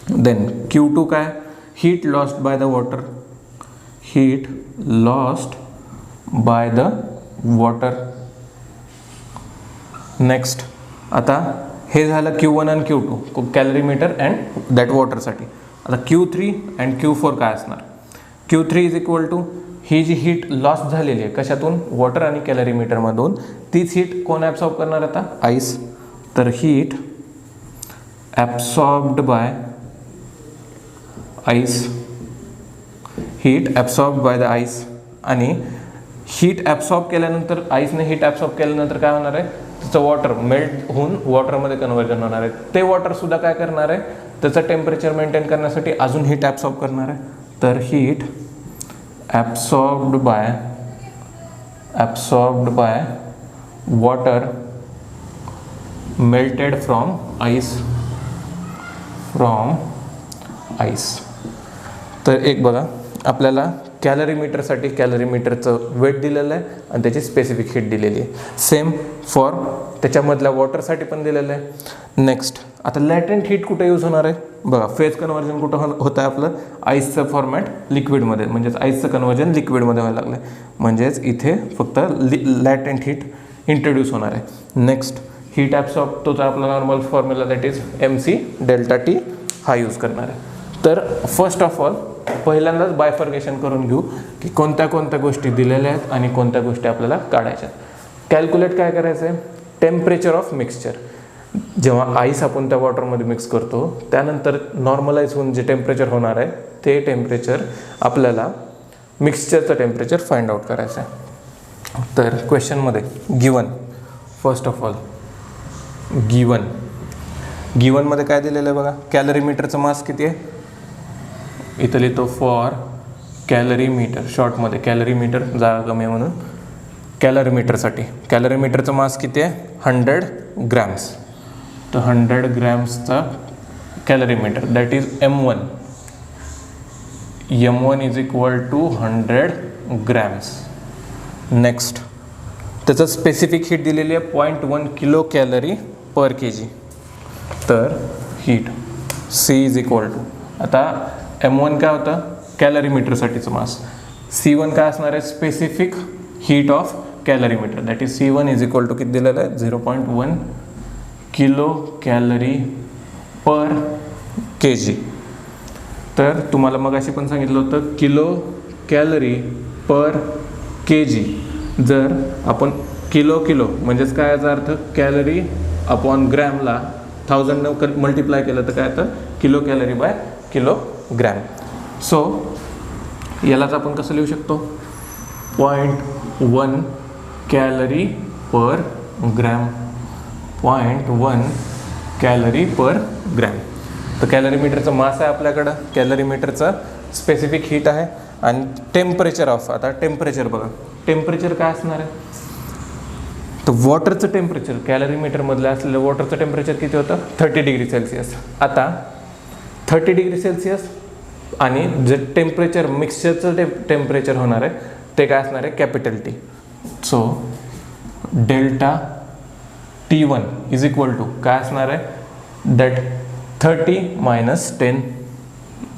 Then Q2 काय heat lost by the water heat lost by the water. Next, आता हे झालं Q1 आणि Q2 कॅलरीमीटर अँड दॅट वॉटरसाठी. आता Q3 अँड Q4 काय असणार? Q3 इज इक्वल टू ही जी हीट लॉस झालेली आहे कशातून? वॉटर आणि कॅलरीमीटरमधून, तीच हीट कोण ॲब्सॉर्ब करणार आता? आईस. तर heat absorbed by ice, heat absorb by the ice. आणि हीट ॲब्सॉर्ब केल्यानंतर, आईसने हीट ॲब्सॉर्ब केल्यानंतर काय होणार आहे? त्याचं वॉटर मेल्ट होऊन वॉटरमध्ये कन्वर्जन होणार आहे. ते वॉटरसुद्धा काय करणार आहे? त्याचं टेम्परेचर मेंटेन करण्यासाठी अजून हीट ॲब्सॉर्ब करणार आहे. तर heat absorbed by water melted from ice. तर एक बघा, आपल्याला कॅलरीमीटरसाठी कॅलरीमीटरचं वेट दिलेलं आहे आणि त्याची स्पेसिफिक हीट दिलेली आहे. सेम फॉर त्याच्यामधल्या वॉटरसाठी पण दिलेलं आहे. नेक्स्ट, आता लॅटेंट हीट कुठे यूज होणार आहे? बघा, फेज कन्वर्जन कुठं होतं आहे आपलं? आईसचं फॉर्मॅट लिक्विडमध्ये, म्हणजेच आईसचं कन्वर्जन लिक्विडमध्ये व्हायला लागलं आहे. म्हणजेच इथे फक्त लॅटेंट हीट इंट्रोड्यूस होणार आहे. नेक्स्ट, हीट ॲब्सॉर्ब, तोच आपला normal formula that is mc∆T हा यूज करणार आहे. तर फर्स्ट ऑफ ऑल पहिल्यांदाच बायफर्गेशन करून घेऊ की कोणत्या कोणत्या गोष्टी दिलेल्या आहेत आणि कोणत्या गोष्टी आपल्याला काढायच्या. कॅल्क्युलेट काय करायचं आहे? Temperature of mixture. जेव्हा आईस आपण त्या वॉटरमध्ये मिक्स करतो त्यानंतर नॉर्मलाइज होऊन जे टेम्परेचर होणार आहे ते टेम्परेचर आपल्याला मिक्सचरचं टेम्परेचर फाइंड आउट करायचं आहे. तर क्वेश्चनमध्ये गिवन, फर्स्ट ऑफ ऑल गिवनमध्ये काय दिलेलं आहे बघा? कॅलरीमीटरचं मास किती आहे? इथं लिहितो फॉर कॅलरीमीटर, शॉर्टमध्ये कॅलरीमीटर, जागा कमी आहे म्हणून. कॅलरीमीटरसाठी कॅलरीमीटरचं मास किती आहे? 100 ग्रॅम्स. तर 100 ग्रॅम्सचा calorimeter that is m1. m1 is equal to 100 grams. Next, त्याचं स्पेसिफिक हीट दिलेली आहे 0.1 किलो कॅलरी पर kg. तर heat C is equal to, आता m1 काय होतं? कॅलरीमीटरसाठीचं मास. C1 काय असणार आहे? Specific heat of calorimeter that is C1 is equal to किती दिलेलं आहे? 0.1 किलो कॅलरी पर kg. तर तुम्हाला मग अशी पण सांगितलं होतं किलो कॅलरी पर kg. जर आपण किलो म्हणजेच काय याचा अर्थ? कॅलरी अपॉन ग्रॅमला 1000 मल्टिप्लाय केलं तर काय येतं? Kilo calorie by kilogram. So यालाच आपण कसं लिहू शकतो? 0.1 calorie per gram, 0.1 calorie per gram. तर कॅलरीमीटरचं मास आहे आपल्याकडं, कॅलरीमीटरचं स्पेसिफिक हीट आहे आणि टेम्परेचर ऑफ, आता टेम्परेचर बघा, टेम्परेचर काय असणार आहे? तर वॉटरचं टेम्परेचर, कॅलरीमीटरमधलं असलेलं वॉटरचं टेम्परेचर किती होतं? 30 डिग्री सेल्सिअस. आता 30 डिग्री सेल्सिअस आणि जे टेम्परेचर मिक्सचरचं टेम्परेचर होणार आहे ते काय असणार आहे? Capital T. So delta T1 is equal to काय असणार आहे? That 30 minus 10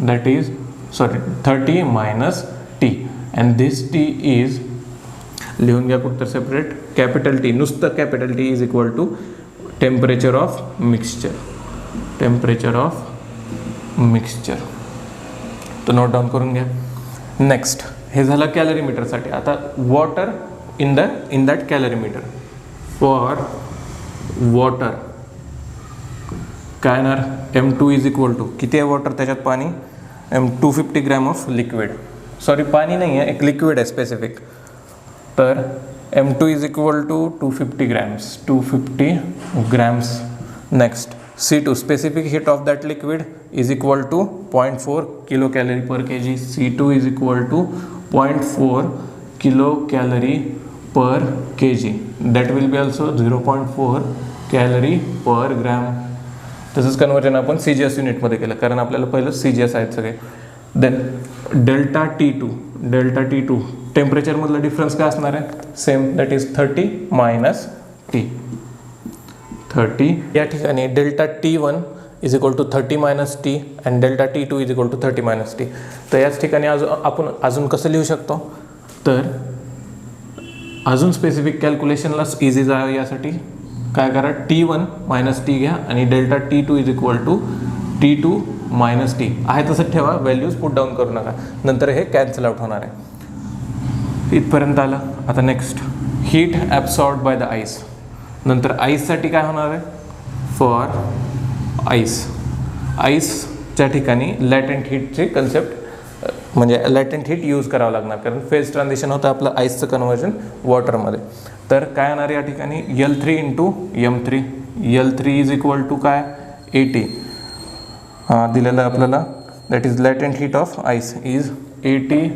that is 30 minus T and this T is, लिहून घ्या कुठं सेपरेट, कॅपिटल T, नुसतं capital T is equal to temperature of mixture, तर नोट डाऊन करून घ्या. नेक्स्ट, हे झालं कॅलरीमीटरसाठी. आता water in that calorimeter, for water काय येणार? m2 इज इक्वल टू किती आहे वॉटर? त्याच्यात पाणी 250 ग्रॅम ऑफ लिक्विड, सॉरी पाणी नाही आहे, एक लिक्विड आहे स्पेसिफिक. तर m2 is equal to 250 grams. Next, C2 specific heat of that liquid is equal to 0.4 kilo calorie per kg. C2 is equal to 0.4 kilo calorie per kg. That will be also 0.4 calorie per gram. तसंच कन्वर्जन आपण CGS युनिटमध्ये केलं कारण आपल्याला पहिलं CGS आहेत सगळे. देन डेल्टा T2 टेम्परेचरमधला डिफरन्स काय असणार आहे? Same, that is 30 minus T. 30. या ठिकाणी delta T1 is equal to 30 minus T and delta T2 is equal to 30 minus T. तर याच ठिकाणी आपण अजून कसं लिहू शकतो, तर अजून स्पेसिफिक कॅल्क्युलेशनलाच इझी जावं यासाठी काय करा, T1 मायनस टी घ्या आणि delta T2 is equal to T2 minus T आहे तसंच ठेवा, व्हॅल्यूज पुट डाऊन करू नका, नंतर हे कॅन्सल आउट होणार आहे. इथपर्यंत आलं. आता next heat absorbed by the ice. नंतर आईससाठी काय होणार आहे, फॉर आईसच्या ठिकाणी लॅटेंट हीटची कन्सेप्ट म्हणजे लॅटेंट हीट यूज करावं लागणार, कारण फेज ट्रान्झिशन होतं आपलं आईसचं कन्व्हर्जन वॉटरमध्ये. तर काय होणार या ठिकाणी L3 into M3. L3 is equal to काय 80 दिलेलं आपल्याला, that is latent heat of ice is 80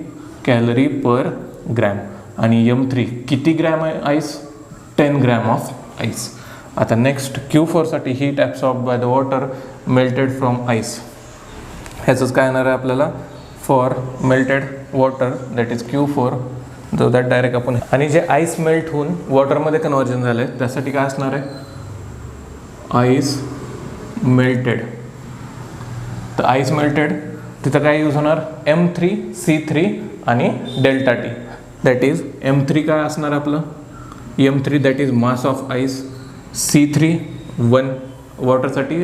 calorie per gram. आणि M3 किती ग्रॅम आहे आईस, 10 ग्रॅम ऑफ आईस. आता नेक्स्ट Q4साठी heat absorbed by the water melted from ice. ह्याचंच काय येणार आहे आपल्याला, for melted water that is Q4 जो दॅट डायरेक्ट आपण, आणि जे आईस मेल्ट होऊन वॉटरमध्ये कन्वर्जन झालं आहे त्यासाठी काय असणार आहे, आईस मेल्टेड. तर आईस मेल्टेड तिथं काय यूज होणार, M3 C3 आणि delta T. That is M3 काय असणार आपलं, M3 that is mass of ice, C3 1 वॉटरसाठी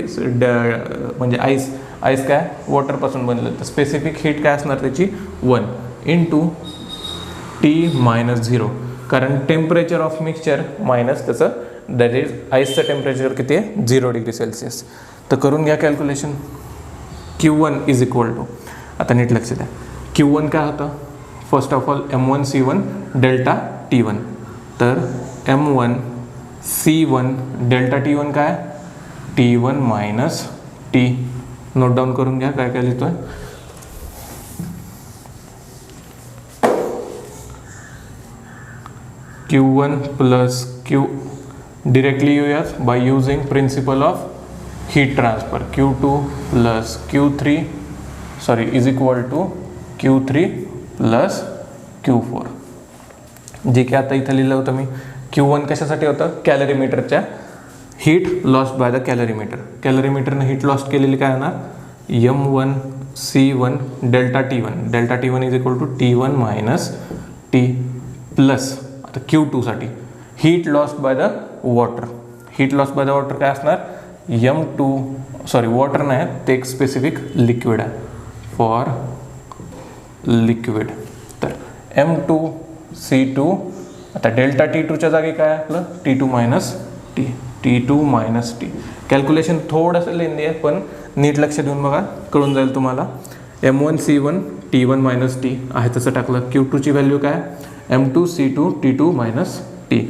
म्हणजे आईस काय वॉटरपासून बनलेलं, तर स्पेसिफिक हीट काय असणार त्याची 1 इंटू T मायनस 0, कारण टेम्परेचर ऑफ मिक्सचर मायनस त्याचं दॅट इज आईसचं टेम्परेचर किती आहे 0 डिग्री सेल्सिअस. तर करून घ्या calculation. Q1 is equal to, आता नीट लक्ष द्या, Q1 काय होतं, first of all M1 C1 delta T1. तर M1 C1 डेल्टा T1 काय T1 minus T. Note down करून घ्या काय काय लिहितोय. Q1 प्लस Q डिरेक्टली येऊयात by using principle of heat transfer. Q2 plus Q3 is equal to Q3 plus Q4. जे की आता इथं लिहिलं होतं मी. Q1 कशासाठी होतं, कॅलरीमीटरच्या heat lost by the calorimeter. कॅलरीमीटरनं हीट लॉस्ट केलेली काय होणार, M1 C1 delta T1. Delta T1 is equal to T1 minus T plus आता Q2साठी heat lost by the water. Heat lost by the water काय असणार, वॉटर नाही ते एक स्पेसिफिक लिक्विड आहे, फॉर लिक्विड. तर M2 C2 आता डेल्टा T2च्या जागी काय आपलं T2 minus T. T2 minus T. Calculation थोडंसं लेंदी आहे पण नीट लक्ष देऊन बघा, कळून जाईल तुम्हाला. M1 C1 T1 minus T आहे तसं टाकलं. Q2ची व्हॅल्यू काय M2 C2 T2 minus T.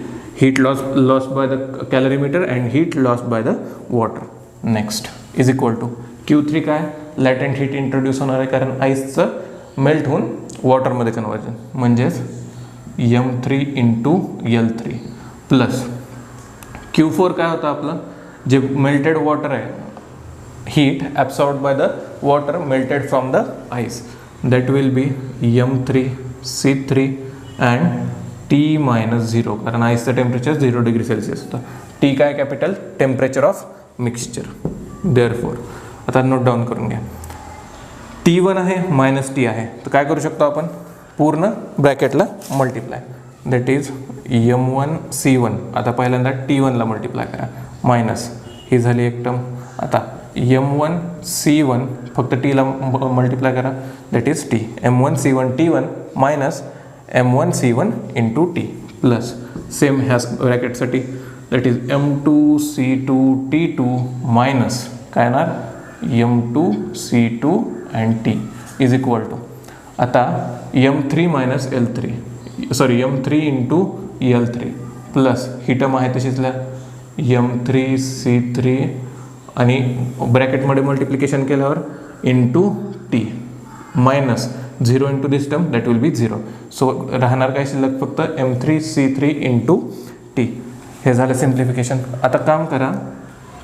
Heat loss by the calorimeter and heat loss by the water. Next is equal to Q3 काय लॅटेंट हीट इंट्रोड्यूस होणार आहे, कारण आईसचं मेल्ट होऊन वॉटरमध्ये कन्वर्जन, म्हणजेच M3 into L3 plus Q4 काय होतं आपलं, जे मेल्टेड वॉटर आहे, heat absorbed by the water melted from the ice, that will B M3 C3 and T minus 0, कारण आईसचं टेम्परेचर 0 डिग्री सेल्सिअस होतं. T काय capital temperature of mixture. Therefore आता नोट डाऊन करून घ्या. T1 आहे मायनस T आहे, तर काय करू शकतो आपण, पूर्ण ब्रॅकेटला multiply, that is M1 C1. आता पहिल्यांदा T1ला मल्टिप्लाय करा, मायनस ही झाली एक टर्म. आता M1 C1 फक्त Tला मल्टिप्लाय करा, that is T. M1 C1 T1 minus M1 C1 into T plus same ह्या ब्रॅकेटसाठी that is M2 C2 T2 minus काय येणार M2 C2 and T is equal to आता M3 minus L3 M3 into L3 plus ही टर्म आहे तशीच M3 C3 आणि ब्रॅकेटमध्ये मल्टिप्लिकेशन केल्यावर into T minus 0 into this term that will be 0. So राहणार काय शिल्लक फक्त M3 C3 इंटू T. हे झालं सिम्प्लिफिकेशन. आता काम करा,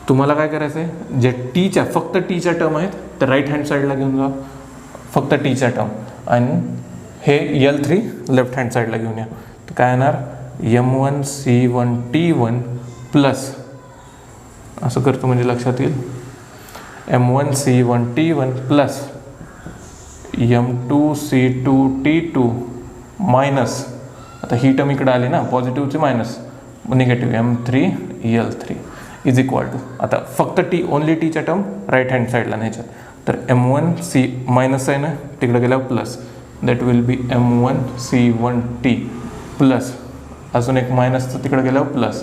तुम्हाला काय करायचं आहे, जे टीच्या फक्त टीच्या टर्म आहेत तर राईट हँड साईडला घेऊन जा, फक्त टीच्या टर्म, आणि हे L3 लेफ्ट हँड साईडला घेऊन या. तर काय येणार M1 C1 T1 प्लस असं करतो म्हणजे लक्षात येईल M1C1T1 प्लस M2C2T2 मायनस, आता ही टर्म इकडे आली ना, पॉझिटिव्हची minus negative M3L3 is equal to, आता फक्त टी, ओनली टीच्या टर्म राईट हँड साईडला न्यायच्या, तर M1C मायनस आहे ना तिकडे गेल्यावर plus, that will be M1C1T plus अजून एक मायनसचं तिकडे गेल्यावर plus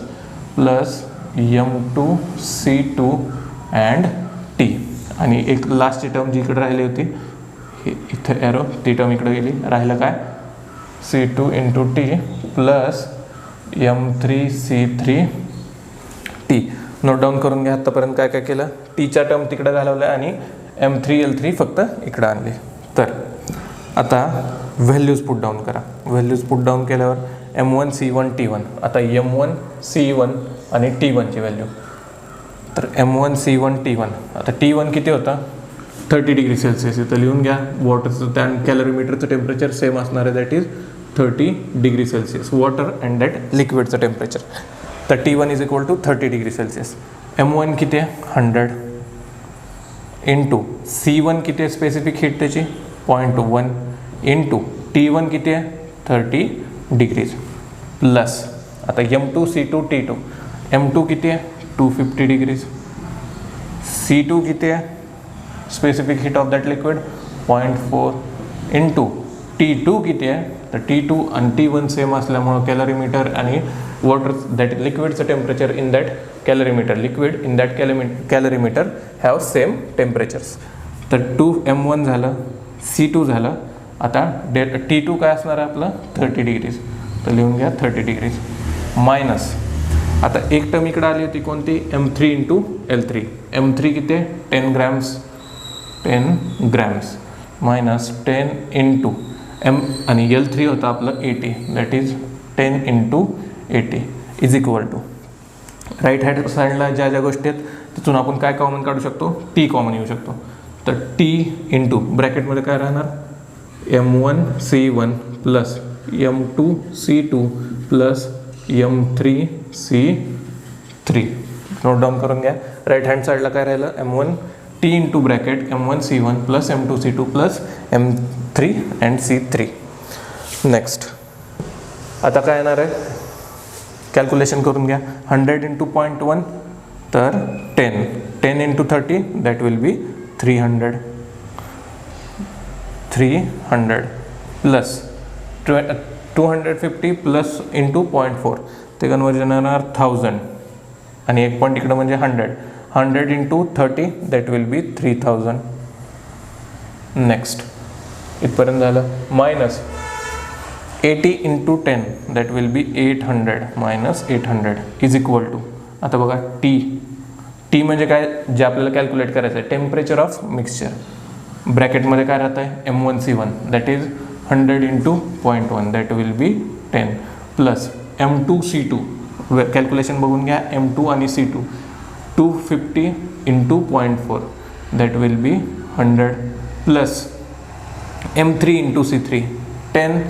plus M2C2 and T, आणि एक लास्टची टर्म जी इकडे राहिली होती इथे एरो, ती टर्म इकडे गेली, राहिलं काय C2 into T plus M3C3T. Note down करून घ्या आत्तापर्यंत काय काय केलं, टीच्या टर्म तिकडे घालवल्या आणि M3L3 फक्त इकडं आणली. तर आता व्हॅल्यूज पुट डाऊन करा. व्हॅल्यूज पुट डाऊन केल्यावर M1C1T1, आता M1C1 आणि T1ची व्हॅल्यू, तर M1C1T1, आता T1 किती होता 30 डिग्री सेल्सिअस, इथं लिहून घ्या. वॉटरचं त्या कॅलरीमीटरचं टेम्परेचर सेम असणार आहे, that is 30 degree Celsius, water and that लिक्विडचं टेम्परेचर. तर T1 is equal to 30 degree Celsius. M1 किती आहे 100 इंटू C1 किती आहे स्पेसिफिक हीट त्याची 0.1 इंटू T1 किती आहे 30 डिग्रीज प्लस, आता M2C2T2, M2 किती आहे 250 डिग्रीज, C2 किती आहे specific heat of that liquid 0.4 into T2 किती आहे, तर T2 आणि T1 सेम असल्यामुळं कॅलरीमीटर आणि वॉटर दॅट लिक्विडचं temperature in that calorimeter, liquid in that calorimeter have same temperatures. तर 2M1 झालं, C2 झालं, आता T2 काय असणार आहे आपलं 30 डिग्रीज, तर लिहून घ्या 30 डिग्रीज मायनस, आता एक टर्म इकडे आली होती कोणती M3 इंटू L3, M3 किती आहे 10 ग्रॅम्स मायनस 10 इंटू M आणि L3 होता आपलं 80, that is 10 into 80 is equal to, right hand साईडला ज्या ज्या गोष्टी आहेत तिथून आपण काय कॉमन काढू शकतो, टी कॉमन येऊ शकतो. तर टी इंटू ब्रॅकेटमध्ये काय राहणार M1C1 plus M2C2 plus M3C3. Note down करून घ्या. राईट हँड साईडला काय राहिलं M1T into bracket M1C1 plus M2C2 plus M3 and C3. Next आता काय येणार आहे कॅल्क्युलेशन करून घ्या. 100 इंटू 0.1 तर 10 into 30 that will B 300 plus 250 plus into 0.4 ते कन्वर्जन येणार 1000 आणि एक पॉईंट इकडं म्हणजे 100 into 30 that will be 3000. Next इथपर्यंत झालं. Minus 80 into 10 that will be 800 minus 800 is equal to, आता बघा टी म्हणजे काय जे आपल्याला कॅल्क्युलेट करायचं आहे टेम्परेचर ऑफ मिक्सचर. ब्रॅकेटमध्ये काय राहतं आहे M1C1 that is 100 into 0.1 that will B 10 plus M2C2 calculation बघून घ्या M2 आणि C2 250 into 0.4 that will B 100 plus M3 into C3 10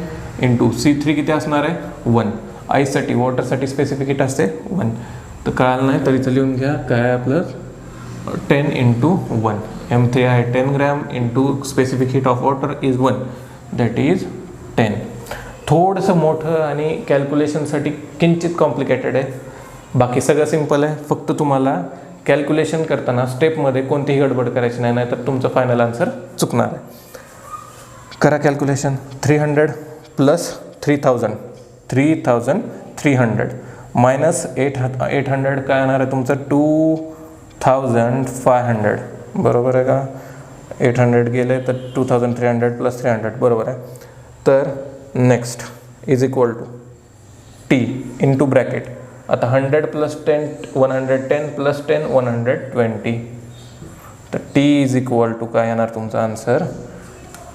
into C3 किती असणार आहे 1. आईससाठी वॉटरसाठी स्पेसिफिक हीट असते 1, तर कळालं नाही तरीच लिहून घ्या काय आपलं 10 इंटू 1. M3 आहे 10 gram into specific heat of water is 1 that is 10. थोडंसं मोठं आणि कॅल्क्युलेशनसाठी किंचित कॉम्प्लिकेटेड आहे, बाकी सगळं सिम्पल आहे. फक्त तुम्हाला कॅल्क्युलेशन करताना स्टेपमध्ये कोणतीही गडबड करायची नाही, नाहीतर तुमचं फायनल आन्सर चुकणार आहे. करा कॅल्क्युलेशन. 300 प्लस 3300 मायनस 800 काय येणार आहे तुमचं 2500 बरोबर आहे का. 800 गेले तर 2300 प्लस 300 बरोबर आहे. तर next is equal to T into bracket, आता 100 प्लस 10 110 प्लस 10 120, तर टी इज इक्वल टू काय येणार तुमचा आन्सर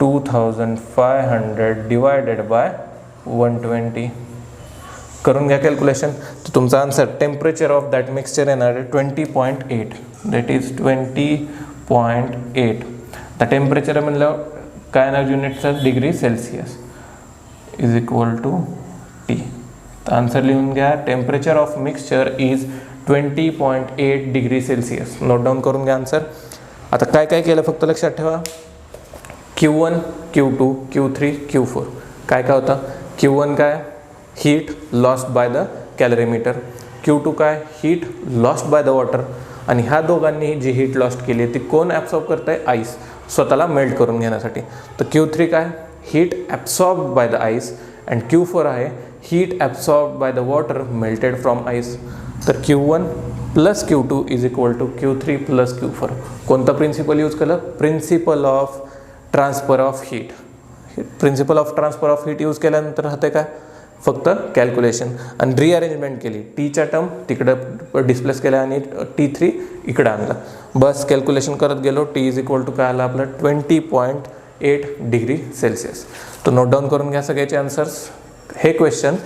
2500 डिवायडेड बाय 120. करून घ्या कॅल्क्युलेशन. तर तुमचा answer temperature of that mixture येणार आहे 20.8 दॅट इज 20.8. तर टेम्परेचर म्हणलं काय येणार युनिटचं degree Celsius is equal to T. तर आन्सर लिहून घ्या. Temperature of mixture is 20.8 degree Celsius. Note down करून घ्या आन्सर. आता काय काय केलं फक्त लक्षात ठेवा. Q1, Q2, Q3, Q4 काय काय होतं. Q1 काय, heat lost by the कॅलरीमीटर. Q2 काय, heat lost by the water. आणि ह्या दोघांनी जी हीट लॉस्ट केली आहे ती कोण ॲब्सॉर्ब करत आहे, आईस, स्वतःला मेल्ट करून घेण्यासाठी. तर Q3 काय, heat absorb by the ice. And Q4 आहे heat absorb by the water melted from ice. तर Q1 plus Q2 is equal to Q3 plus Q4. कोणता प्रिन्सिपल यूज केलं, principle of transfer of heat. Principle of transfer of heat use केल्यानंतर राहते काय, फक्त कॅल्क्युलेशन आणि रिअरेंजमेंट केली. टीच्या टर्म तिकडं डिस्प्लेस केल्या आणि T3 इकडं आणला. बस कॅल्क्युलेशन करत गेलो. टी इज इक्वल टू काय आलं आपलं 20.8 डिग्री सेल्सिअस. तर नोट डाऊन करून घ्या सगळ्याचे आन्सर्स. हे क्वेश्चन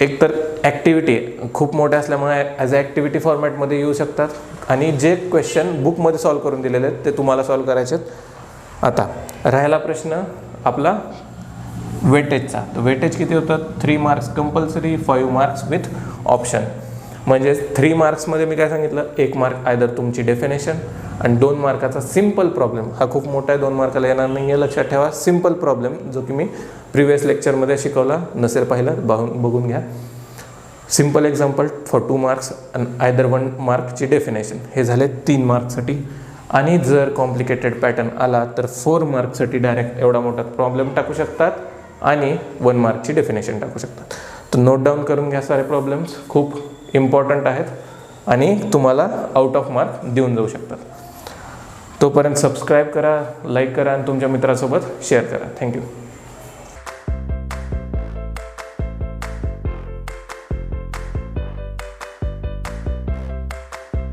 एकतर ॲक्टिव्हिटी खूप मोठे असल्यामुळे ॲज अ ॲक्टिव्हिटी फॉर्मॅटमध्ये येऊ शकतात आणि जे क्वेश्चन बुकमध्ये सॉल्व करून दिलेले आहेत ते तुम्हाला सॉल्व करायचे आहेत. आता राहिला प्रश्न आपला वेटेजचा. तर वेटेज किती होतं, 3 marks compulsory, 5 marks with option. म्हणजे 3 मार्क्समध्ये मी काय सांगितलं, 1 मार्क आयदर तुमची डेफिनेशन आणि 2 मार्काचा सिम्पल प्रॉब्लेम. हा खूप मोठा आहे, 2 मार्काला येणार नाही आहे, लक्षात ठेवा. सिम्पल प्रॉब्लेम जो की मी प्रिव्हियस लेक्चरमध्ये शिकवला, नसेल पाहिलं बघून घ्या. सिम्पल एक्झाम्पल फॉर 2 मार्क्स आणि आयदर 1 मार्कची डेफिनेशन. हे झाले 3 मार्क्ससाठी. आणि जर कॉम्प्लिकेटेड पॅटर्न आला तर 4 मार्क्ससाठी डायरेक्ट एवढा मोठा प्रॉब्लेम टाकू शकतात आणि 1 मार्कची डेफिनेशन टाकू शकतात. तर नोट डाऊन करून घ्या सारे प्रॉब्लेम्स, खूप इम्पॉर्टंट आहेत आणि तुम्हाला आउट ऑफ मार्क देऊन जाऊ शकतात. तोपर्यंत सबस्क्राईब करा, लाईक करा आणि तुमच्या मित्रासोबत शेअर करा. थँक्यू.